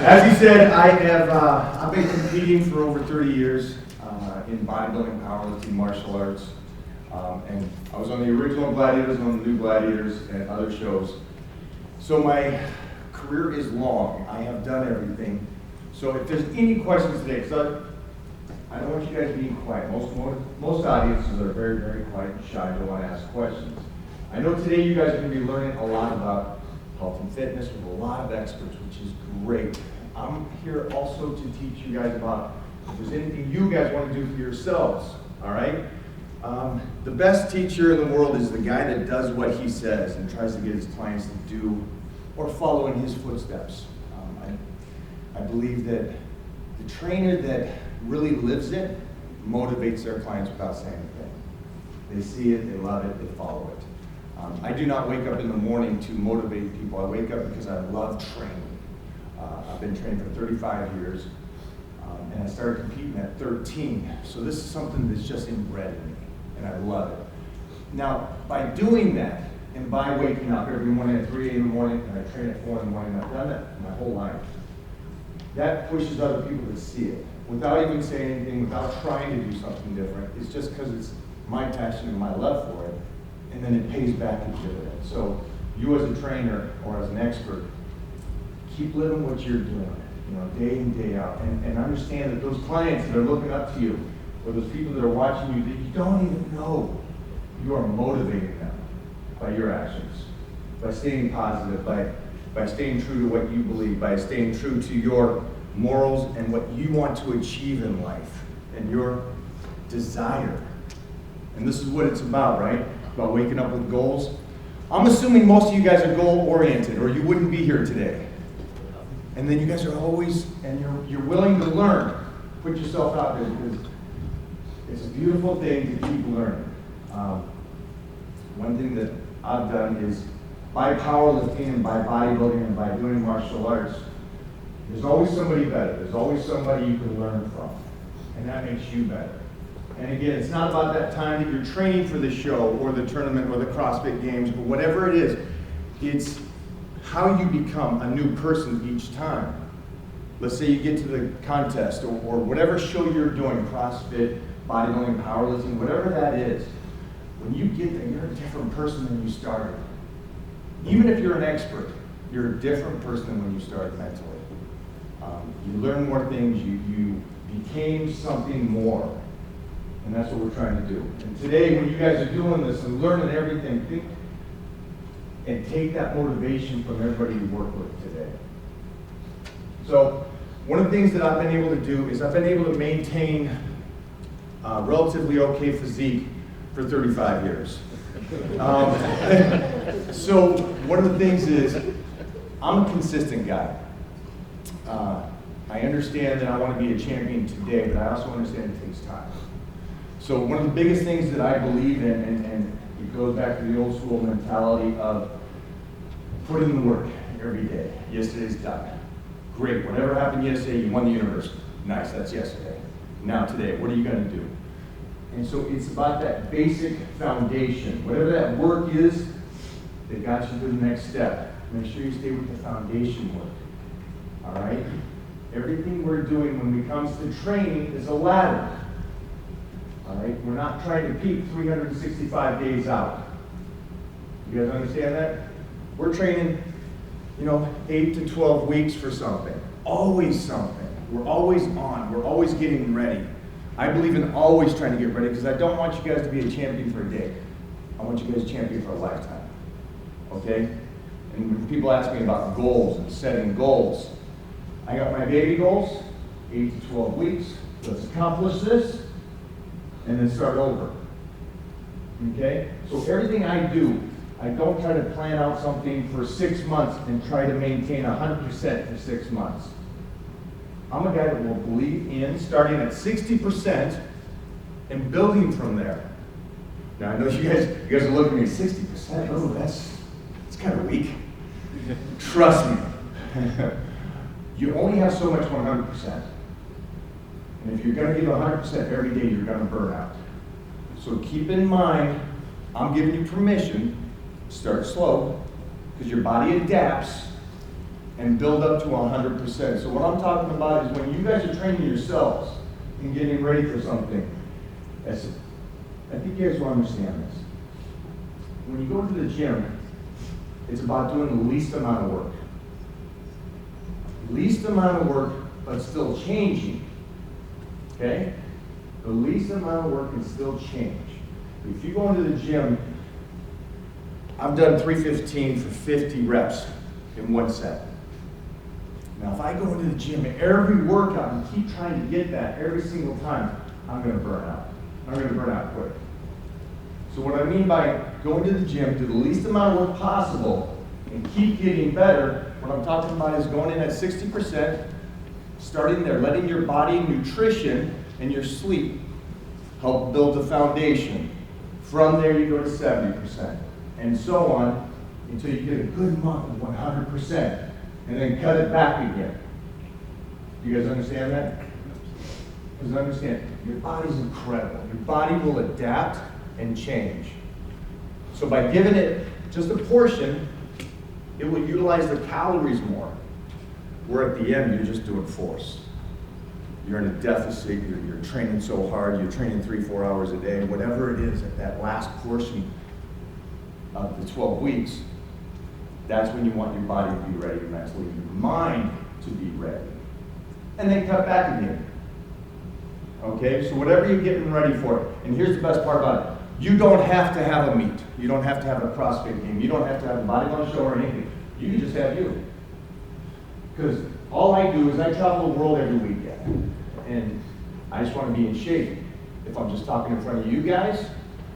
As he said, I've been competing for over 30 years in bodybuilding, powerlifting, martial arts, and I was on the original Gladiators, on the new Gladiators, and other shows. So my career is long. I have done everything. So if there's any questions today, because I don't want you guys being quiet. Most audiences are very, very quiet and shy. Don't want to ask questions. I know today you guys are going to be learning a lot about health and fitness with a lot of experts, which is great. I'm here also to teach you guys about if there's anything you guys want to do for yourselves, all right? The best teacher in the world is the guy that does what he says and tries to get his clients to do or follow in his footsteps. I believe that the trainer that really lives it motivates their clients without saying anything. They see it, they love it, they follow it. I do not wake up in the morning to motivate people. I wake up because I love training. I've been trained for 35 years, and I started competing at 13. So this is something that's just inbred in me, and I love it. Now, by doing that, and by waking up every morning at 3 a.m. in the morning, and I train at 4 in the morning, I've done that my whole life. That pushes other people to see it. Without even saying anything, without trying to do something different, it's just because it's my passion and my love for it, and then it pays back in dividends. So you as a trainer or as an expert, keep living what you're doing, day in, day out, and understand that those clients that are looking up to you, or those people that are watching you that you don't even know, you are motivating them by your actions, by staying positive, by staying true to what you believe, by staying true to your morals and what you want to achieve in life, and your desire. And this is what it's about, right? About waking up with goals. I'm assuming most of you guys are goal-oriented, or you wouldn't be here today. And then you guys are always, and you're willing to learn. Put yourself out there, because it's a beautiful thing to keep learning. One thing that I've done is, by powerlifting and by bodybuilding and by doing martial arts, there's always somebody better. There's always somebody you can learn from. And that makes you better. And again, it's not about that time that you're training for the show or the tournament or the CrossFit Games, but whatever it is, it's how you become a new person each time. Let's say you get to the contest or whatever show you're doing, CrossFit, bodybuilding, powerlifting, whatever that is. When you get there, you're a different person than you started. Even if you're an expert, you're a different person than when you started mentally. You learn more things, you became something more. And that's what we're trying to do. And today, when you guys are doing this and learning everything, think and take that motivation from everybody you work with today. So, one of the things that I've been able to do is I've been able to maintain a relatively okay physique for 35 years. So, one of the things is, I'm a consistent guy. I understand that I want to be a champion today, but I also understand it takes time. So one of the biggest things that I believe in, and it goes back to the old school mentality of put in the work every day. Yesterday's done. Great, whatever happened yesterday, you won the universe. Nice, that's yesterday. Now today, what are you going to do? And so it's about that basic foundation. Whatever that work is that got you to the next step, make sure you stay with the foundation work. All right? Everything we're doing when it comes to training is a ladder. All right? We're not trying to peak 365 days out. You guys understand that? We're training, 8 to 12 weeks for something. Always something. We're always on. We're always getting ready. I believe in always trying to get ready because I don't want you guys to be a champion for a day. I want you guys champion for a lifetime. Okay? And when people ask me about goals and setting goals, I got my baby goals, 8 to 12 weeks. Let's accomplish this, and then start over. Okay? So everything I do, I don't try to plan out something for 6 months and try to maintain 100% for 6 months. I'm a guy that will believe in starting at 60% and building from there. Now I know you guys are looking at me, 60%? Oh, that's kind of weak. Trust me. You only have so much 100%. And if you're going to give 100% every day, you're going to burn out. So keep in mind, I'm giving you permission, start slow, because your body adapts and build up to 100%. So what I'm talking about is when you guys are training yourselves and getting ready for something, I think you guys will understand this. When you go to the gym, it's about doing the least amount of work. Least amount of work, but still changing. Okay? The least amount of work and still change. If you go into the gym, I've done 315 for 50 reps in one set. Now, if I go into the gym every workout and keep trying to get that every single time, I'm going to burn out. I'm going to burn out quick. So what I mean by going to the gym, do the least amount of work possible, and keep getting better, what I'm talking about is going in at 60%, starting there, letting your body, nutrition, and your sleep help build the foundation. From there, you go to 70%, and so on, until you get a good month of 100%, and then cut it back again. You guys understand that? Because understand, your body's incredible. Your body will adapt and change. So by giving it just a portion, it will utilize the calories more. Where at the end, you're just doing force. You're in a deficit, you're training so hard, you're training 3-4 hours a day, whatever it is at that last portion of the 12 weeks, that's when you want your body to be ready mentally, your mind to be ready. And then cut back again. Okay, so whatever you're getting ready for, and here's the best part about it, you don't have to have a meet. You don't have to have a CrossFit game. You don't have to have a bodybuilding show or anything. You can just have you. Because all I do is I travel the world every weekend. And I just want to be in shape. If I'm just talking in front of you guys,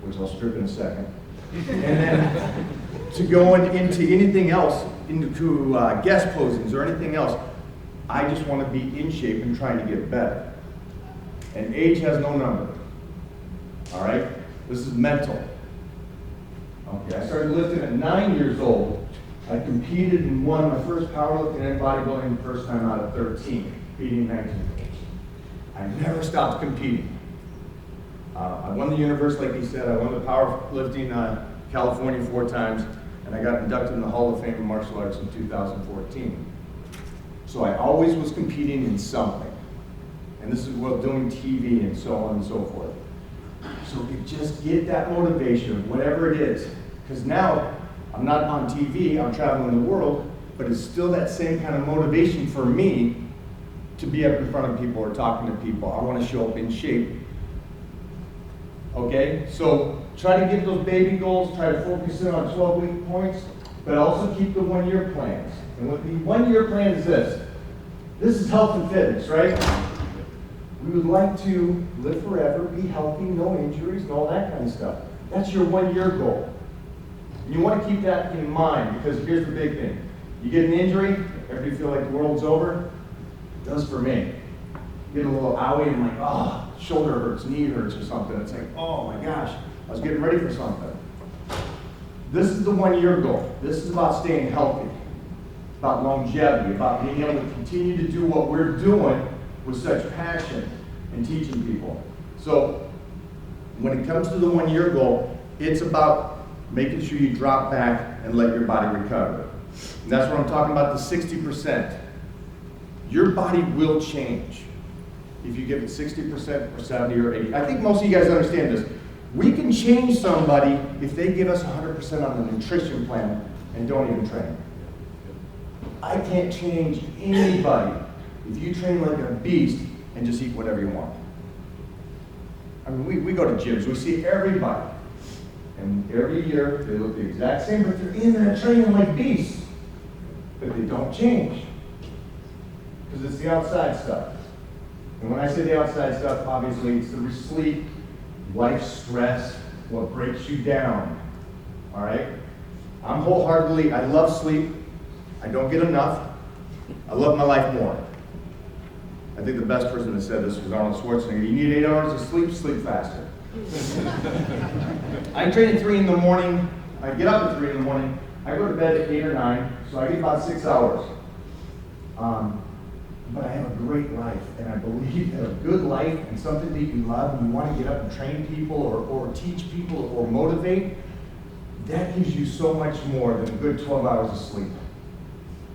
which I'll strip in a second, and then to go into anything else, into guest posings or anything else, I just want to be in shape and trying to get better. And age has no number. All right? This is mental. Okay, I started lifting at 9 years old. I competed and won my first powerlifting and bodybuilding the first time out of 13, beating 19. I never stopped competing. I won the universe, like he said. I won the powerlifting California 4 times, and I got inducted in the Hall of Fame of Martial Arts in 2014. So I always was competing in something. And this is while doing TV and so on and so forth. So you just get that motivation of whatever it is. Because now, I'm not on TV, I'm traveling the world, but it's still that same kind of motivation for me to be up in front of people or talking to people. I want to show up in shape. Okay, so try to get those baby goals, try to focus in on 12-week points, but also keep the 1-year plans. And what the 1-year plan is this. This is health and fitness, right? We would like to live forever, be healthy, no injuries, and all that kind of stuff. That's your 1-year goal. And you want to keep that in mind, because here's the big thing. You get an injury, everybody feel like the world's over? It does for me. You get a little owie and like, oh, shoulder hurts, knee hurts or something. It's like, oh my gosh, I was getting ready for something. This is the 1-year goal. This is about staying healthy, about longevity, about being able to continue to do what we're doing with such passion and teaching people. So when it comes to the 1-year goal, it's about making sure you drop back and let your body recover. And that's what I'm talking about, the 60%. Your body will change if you give it 60% or 70 or 80. I think most of you guys understand this. We can change somebody if they give us 100% on the nutrition plan and don't even train. I can't change anybody if you train like a beast and just eat whatever you want. I mean, we go to gyms, we see everybody. And every year, they look the exact same, but they're in there training like beasts. But they don't change. Because it's the outside stuff. And when I say the outside stuff, obviously, it's the sleep, life stress, what breaks you down. All right? I'm wholeheartedly, I love sleep. I don't get enough. I love my life more. I think the best person that said this was Arnold Schwarzenegger. You need 8 hours of sleep, sleep faster. I train at 3 in the morning. I get up at 3 in the morning. I go to bed at 8 or 9, so I get about 6 hours. But I have a great life, and I believe that a good life and something that you love and you want to get up and train people or teach people or motivate, that gives you so much more than a good 12 hours of sleep.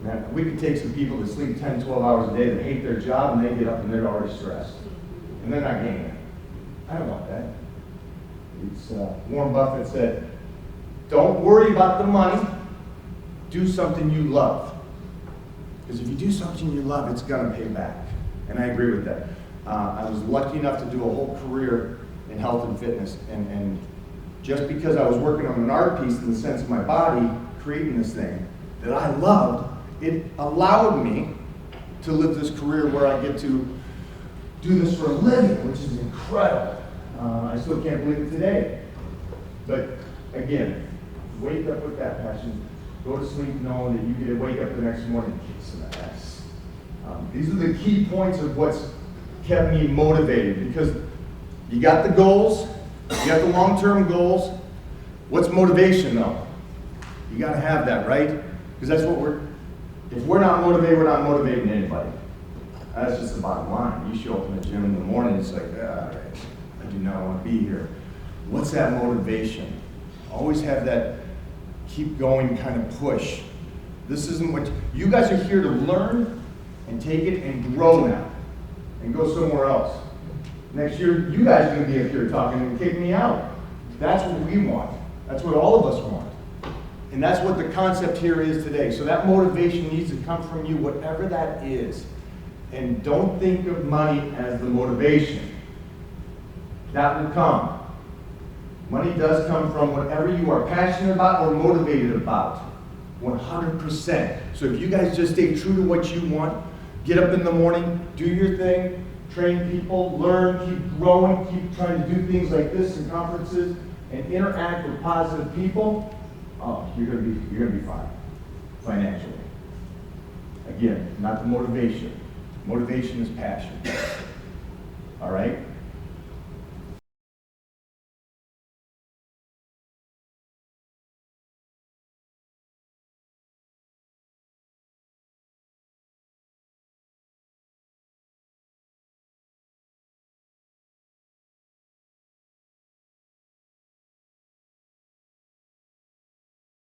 Man, we could take some people that sleep 10, 12 hours a day that hate their job and they get up and they're already stressed. And they're not gaining. I don't want that. It's Warren Buffett said, don't worry about the money, do something you love. Because if you do something you love, it's gonna pay back. And I agree with that. I was lucky enough to do a whole career in health and fitness. And just because I was working on an art piece in the sense of my body, creating this thing that I loved, it allowed me to live this career where I get to do this for a living, which is incredible. I still can't believe it today. But again, wake up with that passion. Go to sleep knowing that you get to wake up the next morning and kick some ass. These are the key points of what's kept me motivated, because you got the goals, you got the long-term goals. What's motivation though? You got to have that, right? Because that's what if we're not motivated, we're not motivating anybody. That's just the bottom line. You show up in the gym in the morning, it's like, I do not want to be here. What's that motivation? Always have that keep going kind of push. This isn't what, you guys are here to learn and take it and grow now and go somewhere else. Next year, you guys are going to be up here talking and kick me out. That's what we want. That's what all of us want. And that's what the concept here is today. So that motivation needs to come from you, whatever that is. And don't think of money as the motivation. That will come. Money does come from whatever you are passionate about or motivated about. 100%. So if you guys just stay true to what you want, get up in the morning, do your thing, train people, learn, keep growing, keep trying to do things like this in conferences, and interact with positive people, you're gonna be fine financially. Again, not the motivation. Motivation is passion. All right?